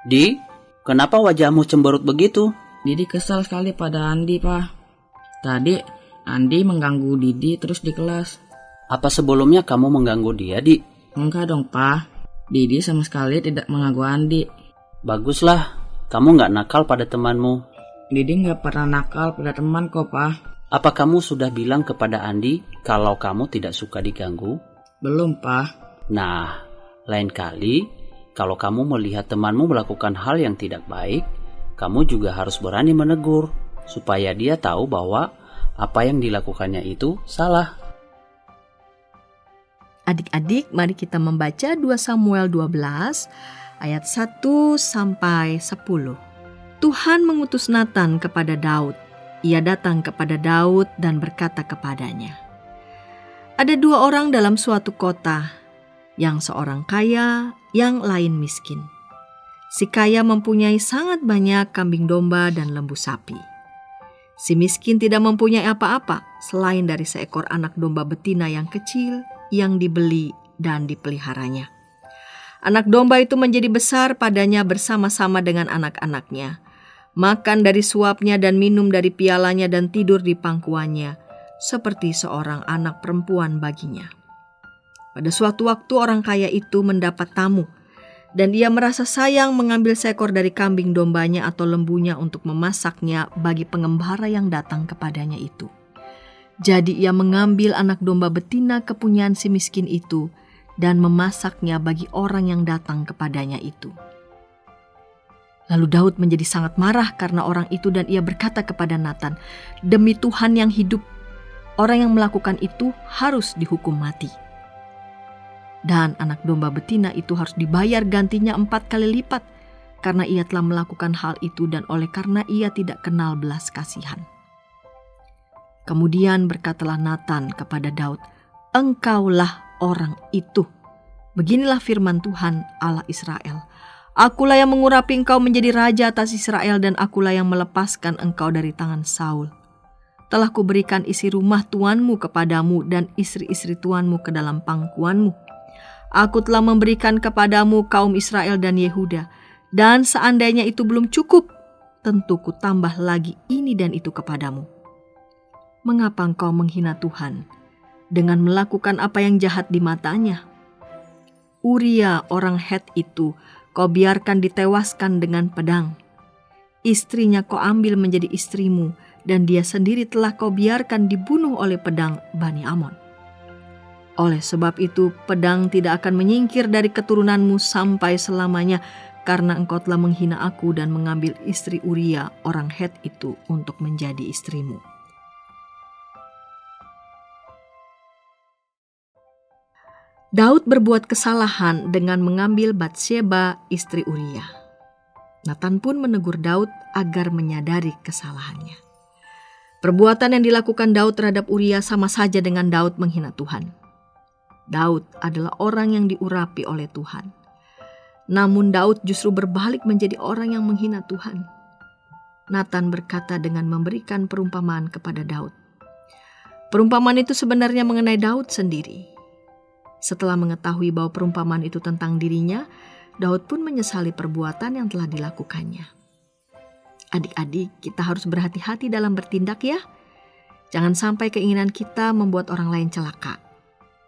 Di, kenapa wajahmu cemberut begitu? Didi kesal sekali pada Andi, Pak. Tadi Andi mengganggu Didi terus di kelas. Apa sebelumnya kamu mengganggu dia, Di? Enggak dong, Pak. Didi sama sekali tidak mengganggu Andi. Baguslah, kamu nggak nakal pada temanmu. Didi nggak pernah nakal pada teman kok, Pak. Apa kamu sudah bilang kepada Andi kalau kamu tidak suka diganggu? Belum, Pak. Nah, lain kali kalau kamu melihat temanmu melakukan hal yang tidak baik, kamu juga harus berani menegur, supaya dia tahu bahwa apa yang dilakukannya itu salah. Adik-adik, mari kita membaca 2 Samuel 12 ayat 1 sampai 10. Tuhan mengutus Natan kepada Daud. Ia datang kepada Daud dan berkata kepadanya, "Ada 2 orang dalam suatu kota, yang seorang kaya, yang lain miskin. Si kaya mempunyai sangat banyak kambing domba dan lembu sapi. Si miskin tidak mempunyai apa-apa selain dari seekor anak domba betina yang kecil yang dibeli dan dipeliharanya. Anak domba itu menjadi besar padanya bersama-sama dengan anak-anaknya, makan dari suapnya dan minum dari pialanya dan tidur di pangkuannya, seperti seorang anak perempuan baginya. Pada suatu waktu orang kaya itu mendapat tamu, dan ia merasa sayang mengambil seekor dari kambing dombanya atau lembunya untuk memasaknya bagi pengembara yang datang kepadanya itu. Jadi ia mengambil anak domba betina kepunyaan si miskin itu dan memasaknya bagi orang yang datang kepadanya itu. Lalu Daud menjadi sangat marah karena orang itu dan ia berkata kepada Natan, "Demi Tuhan yang hidup, orang yang melakukan itu harus dihukum mati. Dan anak domba betina itu harus dibayar gantinya 4 kali lipat karena ia telah melakukan hal itu dan oleh karena ia tidak kenal belas kasihan." Kemudian berkatalah Natan kepada Daud, "Engkaulah orang itu. Beginilah firman Tuhan Allah Israel. Akulah yang mengurapi engkau menjadi raja atas Israel dan akulah yang melepaskan engkau dari tangan Saul. Telah kuberikan isi rumah tuanmu kepadamu dan istri-istri tuanmu ke dalam pangkuanmu. Aku telah memberikan kepadamu kaum Israel dan Yehuda, dan seandainya itu belum cukup, tentu ku tambah lagi ini dan itu kepadamu. Mengapa engkau menghina Tuhan dengan melakukan apa yang jahat di matanya? Uria orang Het itu kau biarkan ditewaskan dengan pedang. Istrinya kau ambil menjadi istrimu, dan dia sendiri telah kau biarkan dibunuh oleh pedang Bani Amon. Oleh sebab itu pedang tidak akan menyingkir dari keturunanmu sampai selamanya, karena engkau telah menghina aku dan mengambil istri Uria orang Het itu untuk menjadi istrimu." Daud berbuat kesalahan dengan mengambil Batsyeba istri Uria. Natan pun menegur Daud agar menyadari kesalahannya. Perbuatan yang dilakukan Daud terhadap Uria sama saja dengan Daud menghina Tuhan. Daud adalah orang yang diurapi oleh Tuhan. Namun Daud justru berbalik menjadi orang yang menghina Tuhan. Natan berkata dengan memberikan perumpamaan kepada Daud. Perumpamaan itu sebenarnya mengenai Daud sendiri. Setelah mengetahui bahwa perumpamaan itu tentang dirinya, Daud pun menyesali perbuatan yang telah dilakukannya. Adik-adik, kita harus berhati-hati dalam bertindak ya. Jangan sampai keinginan kita membuat orang lain celaka,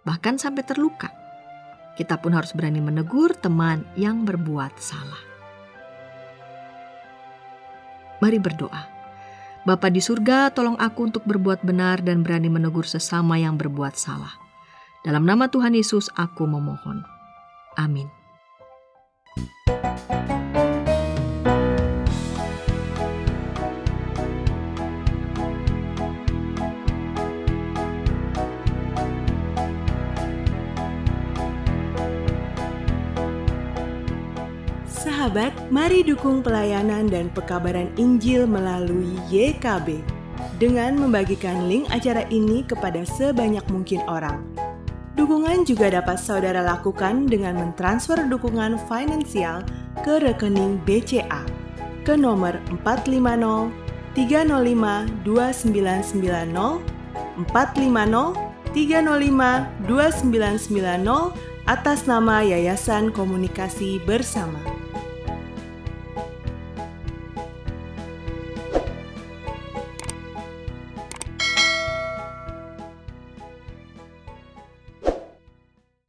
bahkan sampai terluka. Kita pun harus berani menegur teman yang berbuat salah. Mari berdoa. Bapa di surga, tolong aku untuk berbuat benar dan berani menegur sesama yang berbuat salah. Dalam nama Tuhan Yesus aku memohon. Amin. Sahabat, mari dukung pelayanan dan pekabaran Injil melalui YKB dengan membagikan link acara ini kepada sebanyak mungkin orang. Dukungan juga dapat saudara lakukan dengan mentransfer dukungan finansial ke rekening BCA ke nomor 450 305 2990 450 305 2990 atas nama Yayasan Komunikasi Bersama.